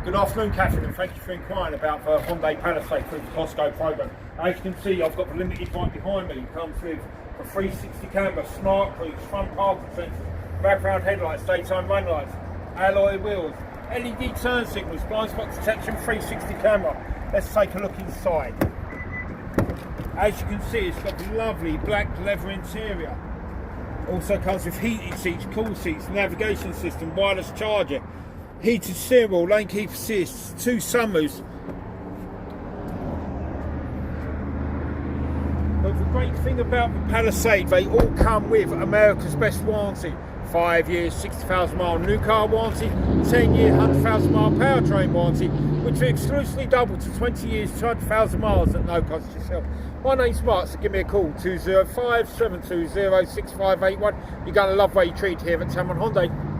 Good afternoon, Katherine, and thank you for inquiring about the Hyundai Palisade through the Costco program. As you can see, I've got the limited right behind me. It comes with a 360 camera, smart cruise, front parking sensors, wraparound headlights, daytime running lights, alloy wheels, LED turn signals, blind spot detection, 360 camera. Let's take a look inside. As you can see, it's got the lovely black leather interior. Also comes with heated seats, cool seats, navigation system, wireless charger, heated steering wheel, lane keep assist, 2 sunroofs. But the great thing about the Palisade, they all come with America's best warranty. 5 years, 60,000 mile new car warranty, 10-year, 100,000 mile powertrain warranty, which will exclusively double to 20 years, 200,000 miles at no cost to yourself. My name's Mark, so give me a call, 205 720 6581. You're going to love what you treat here at Tameron Hyundai.